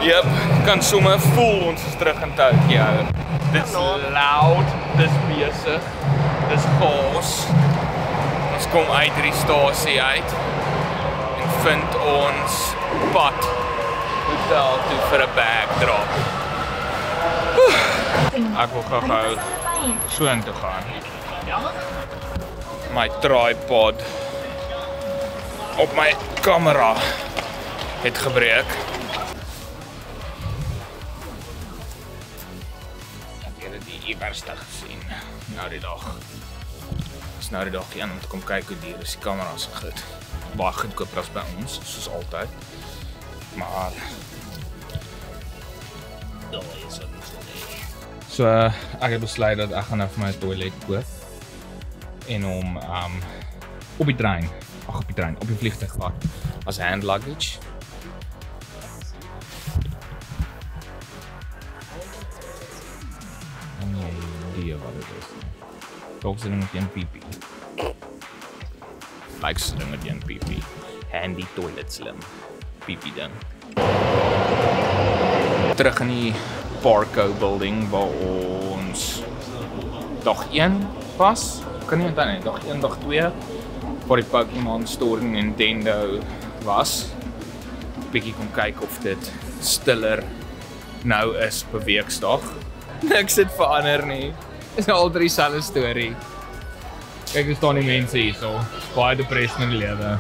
Yep, kan sommer voel ons is terug in Tokyo. Dit's loud, dis besig, dis chaos. Ons kom uit die stasie uit en vind ons pad hotel toe vir 'n bag drop. Ek wil gou so in toe gaan. My tripod op my kamera het gebreek. Die eerste gesien nou die dag. Dis nou die dag een om te kom kyk hoe duur is die kameras en goed. Baie goedkoper as by ons, soos altyd. Maar so ek het besluit dat ek gaan nou vir my toilet koop en hom op die trein, op die vliegtuig vat as hand luggage. Wat het is. Dalk sitting met een PP. Like sitting met een PP. Handy toilet slim. PP ding. Terug in die Parco building waar ons dag 1 was. Kan nie onthou nie, dag 1, dag 2 waar die Pokémon store en Nintendo was. Bietjie kom kyk of dit stiller nou is per weeksdag. Niks het verander nie. Is altyd dieselfde storie. Kyk, hoe staan die mense hierso. Baie depressie in die lewe.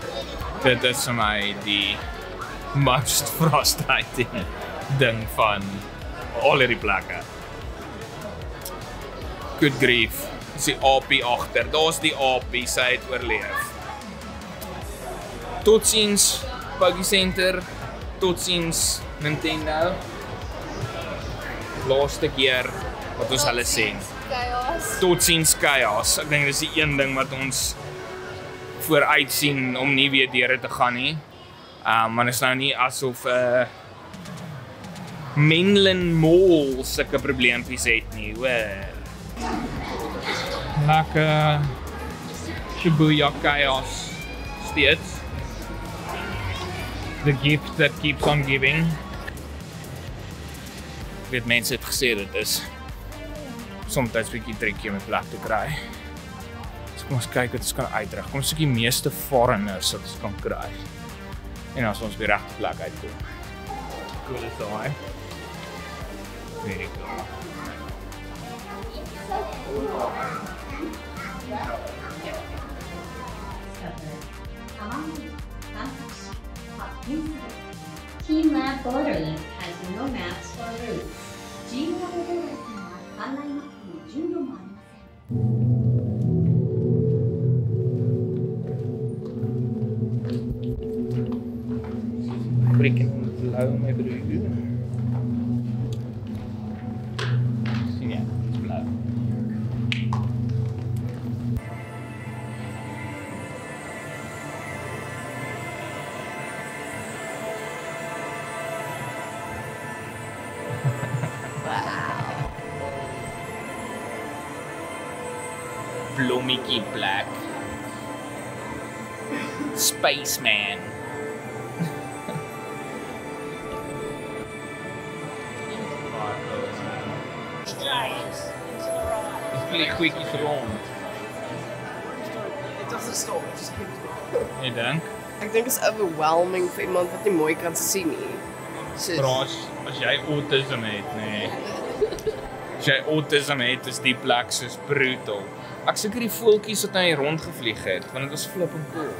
Dit is vir my die most frustrating ding van al hierdie plekke. Good grief. Is die AP agter. Daar's die AP, sy het oorleef. Totsiens Poké Center. Totsiens Nintendo. Laaste keer wat ons hulle sien. Totsiens chaos. Ek dink dis die een ding wat ons vooruit sien om nie weer deur te gaan nie. Maar dit is nou nie asof Mainland Mall sulke probleempies het nie, hoor. Lekker Shibuya chaos steeds. The gift that keeps on giving. Ek weet mense het gesê dit is soms 'n bietjie tricky om 'n plek te kry. So kom ons kyk wat ons kan uitdruk. Kom ons soek die meeste foreigners wat ons kan kry. En as ons by die regte plek uitkom. Cool is daai. Very cool. Team Lab Borderland has no maps for routes. 重要なドライさんは案内マップの順路もありません。Freaking blauw my broer. Sien jy? Dis blauw. Blommetjie black. Spaceman. Vlieg goedjies rond. It doesn't stop, it just keeps going. Jy dink? Ek dink is overwhelming vir iemand wat nie mooi kan sien nie. Praat as jy autism het, nee. As jy autism het, is die plek soos brutal. Ek seker die voeltjies wat hy rondgevlieg het, want dit was flipping cool.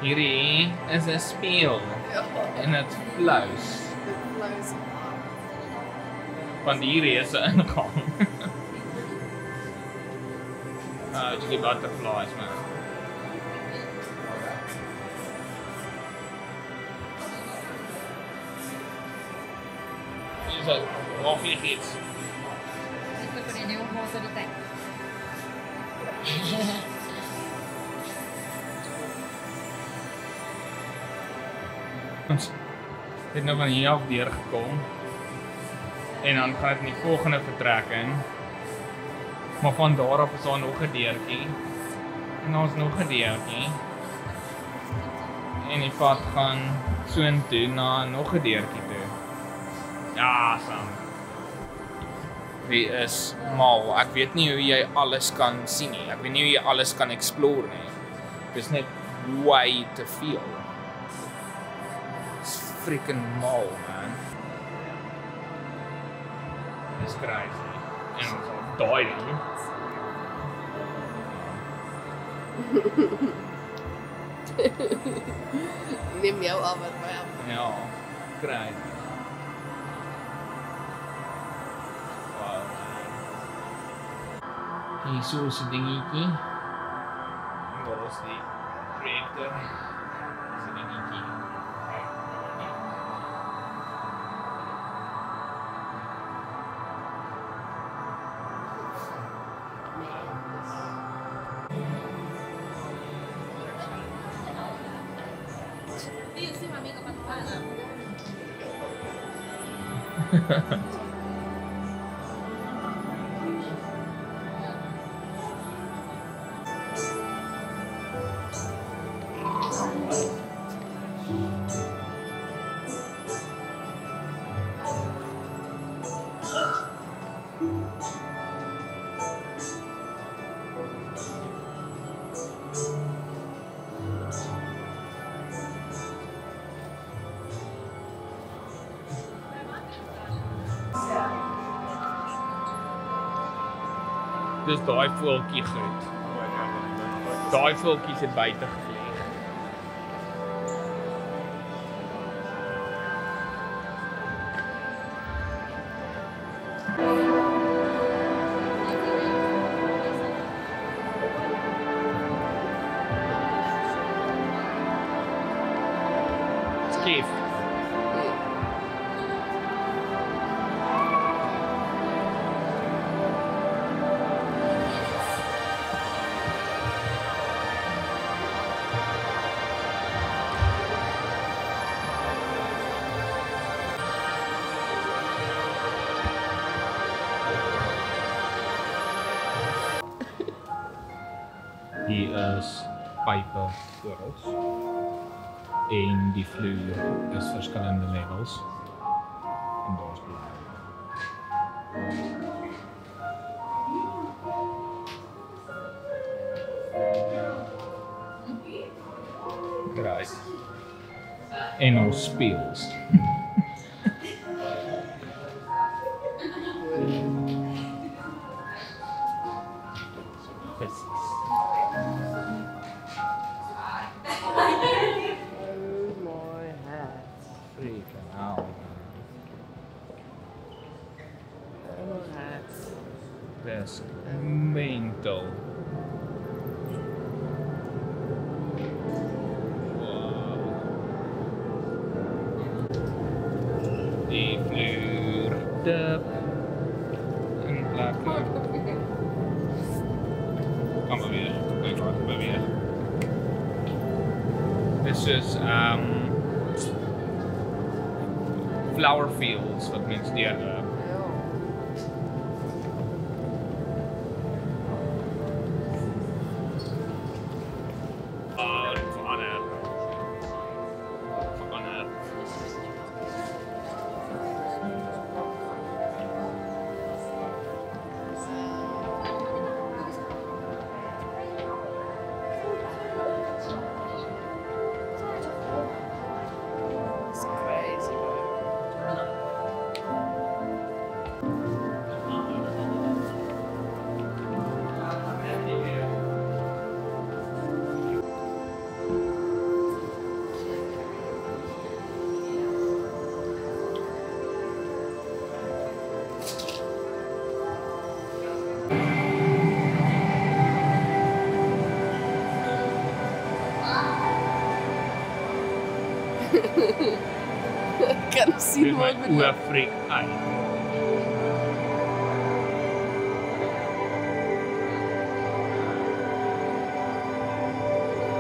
Hierdie is 'n speel. En dit flous. Want hierdie is 'n ingang. Die butterflies, man. Hier is het. Waar vlieg iets? Ik wil een nieuwe motor de tijd. Ons het nou van hier af deur gekom. En dan gaan dit in die volgende vertrek in. Maar van daar af is daar nog 'n deurtjie. En daar's nog 'n deurtjie. En die pad gaan soontoe na nog 'n deurtjie toe. Ja, Sam. Die is mal. Ek weet nie hoe jy alles kan sien nie. Ek weet nie hoe jy alles kan explore nie. Dis net way te veel. It's freaking mal, man. Dis crazy. En daai ding. Neem jou al wat my af. Ja, crazy. Wow. Hier so 'n dingetjie. Daar is die projector. Dis 'n dingetjie. Dis daai voeltjie goed. Daai voeltjies het buite gevlieg. Skief. Hier is pype oral. En die vloer is verskillende levels. En daar's bloed. Right. En ons speels. Freaking hell. That's mental. Wow. Die vloer dip in plekke. Kan beweeg. Kijk wat beweeg. This is flower fields wat mense deur It's crazy, Ek kan sien Dis my wat met oë freak uit.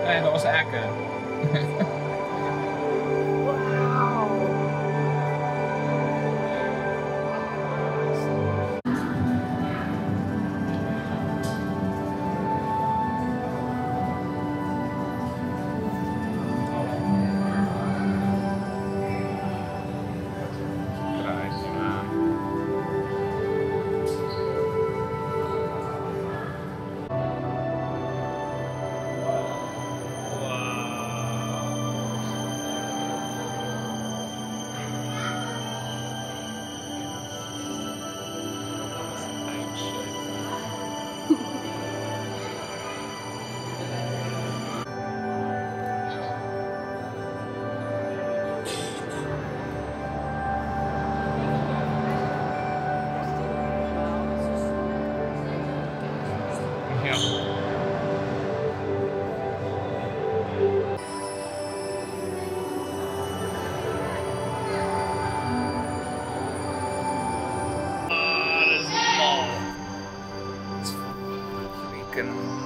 En daar's ekke. Right.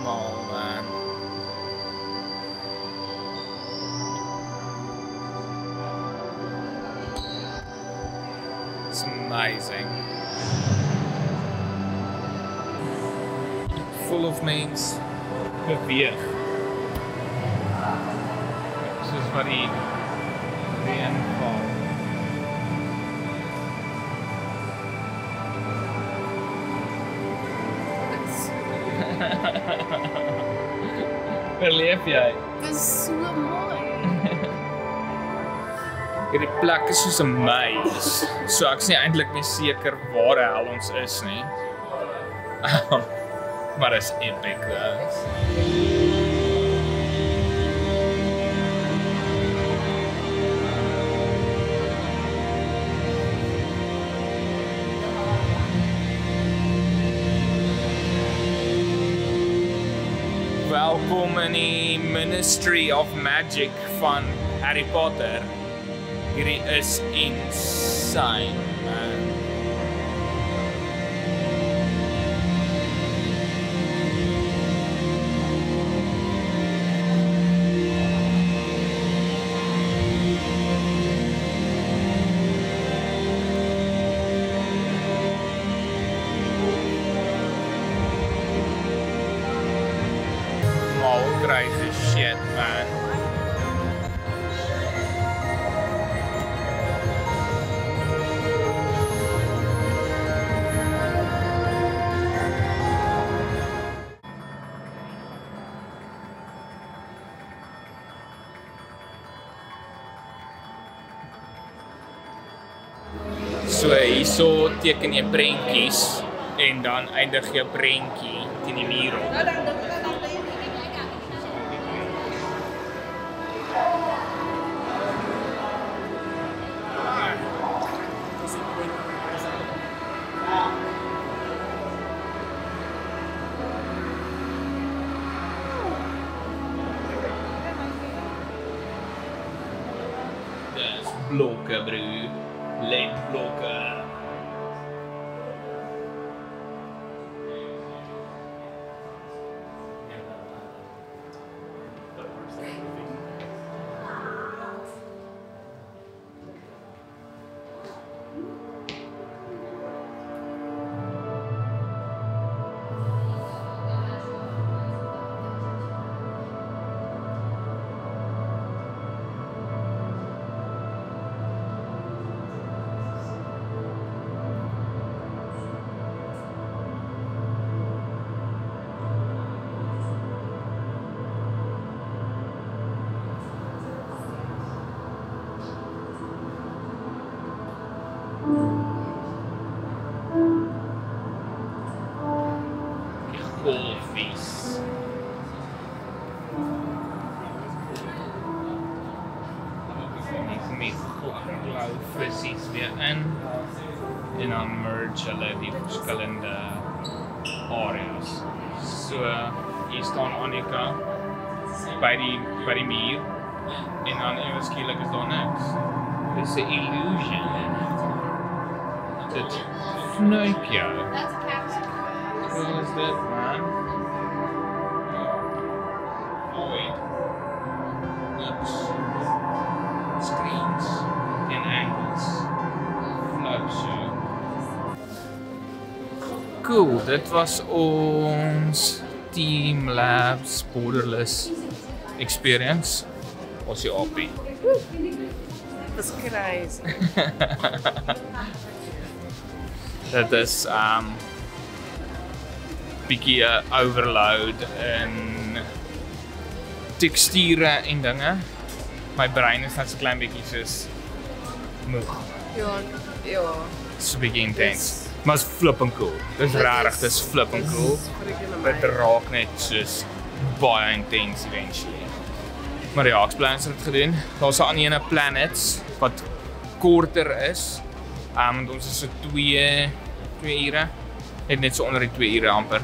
Heeltemal, man. It's amazing. Full of mens beweeg. Soos wat die reën val. Verleef jy? Dit is so mooi. Hierdie plek is soos 'n maze. So ek is nie eintlik nie seker waar die hel ons is nie. Maar dit is epic though. Welkom in die Ministry of Magic van Harry Potter. Hierdie is insane, man. All crazy shit, man. So hierso teken jy prentjies en dan eindig jou prentjie teen die muur op. Dis blokke, bro. LED-blokke. Golfies. Met blauw visies weer in en dan merge hulle die verskillende areas. So hier staan Annika by die muur en dan ewe skielik is daar niks. Dis 'n illusion. Dit fnuik jou. That's a capsule. What is that, man? Oh wait. Oops. Screens and angles. Flow so. Cool, dit was ons Team Labs Borderless experience. Was jy happy? Dis crazy. Dit is bietjie overload in teksture en dinge. My brein is net so klein bietjie soos moeg. Ja. It's 'n bietjie intens. Maar is flipping cool. Dis regtig, dis flipping cool. Dit raak net soos baie intens eventually. Maar ja, ek plans het gedoen. Daar's 'n ander planets wat korter is. Want ons is so 2 ure. Net so onder die 2 ure amper.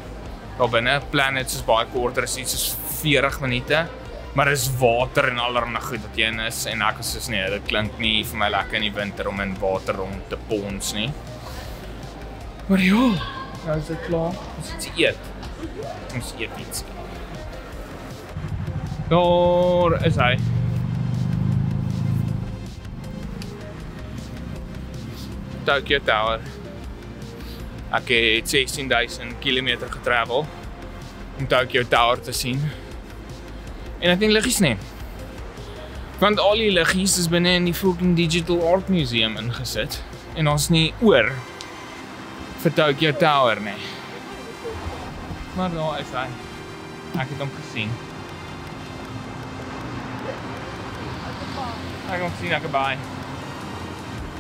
Daar binne planets is baie korter, is iets soos 40 minute. Maar is water en allerlei goed wat jy in is en ek is soos nee, dit klink nie vir my lekker in die winter om in water rond te pons nie. Maar ja, nou is dit klaar. Ons het eet. Ons eet iets. Daar is hy. Tokyo Tower. Ek het 16.000 kilometer getravel om Tokyo Tower te sien. En ek het nie liggies nie. Want al die liggies is binne in die fucking Digital Art Museum ingesit. En ons nie oor vir Tokyo Tower nie. Maar daar is hy. Ek het hom gesien. Ek het hom gesien, ek baie.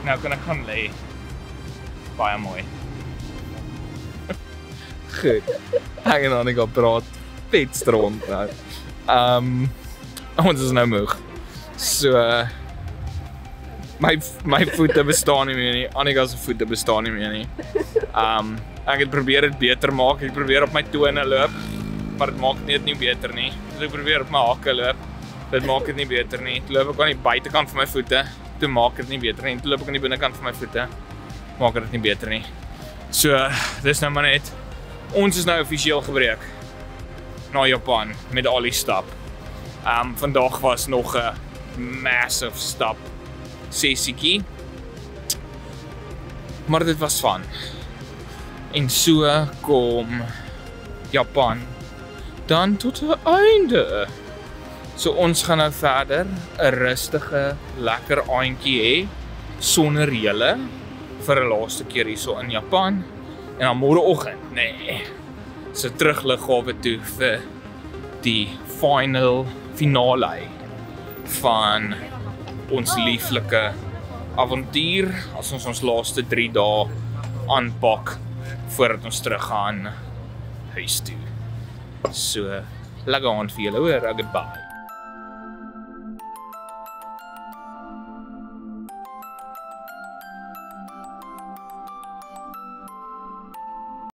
Nou kan ek gaan lê. Baie mooi. Goed. Ek en Annika praat vet stront nou. Ons is nou moeg. So my voete bestaan nie meer nie. Annika se voete bestaan nie meer nie. Ek het probeer dit beter maak. Ek probeer op my tone loop, maar dit maak dit nie beter nie. Dus ek probeer op my hakke loop. Dit maak dit nie beter nie. Toe loop ek aan die buitekant van my voete. Toe maak dit nie beter nie. Toe loop ek aan die binnekant van my voete. Maak dit nie beter nie. So, dis nou maar net. Ons is nou offisieel gebreek na Japan met al die stap. Vandag was nog 'n massive stap sessiekie. Maar dit was van. En so kom Japan dan tot 'n einde. So ons gaan nou verder 'n rustige, lekker aandjie hê sonder julle vir 'n laaste keer hierso in Japan. En dan môreoggend, so terugliggawe toe vir die finale van ons lieflike avontuur as ons laaste 3 dae aanpak voordat ons teruggaan huis toe. So, lekker aand vir julle hoor, goodbye.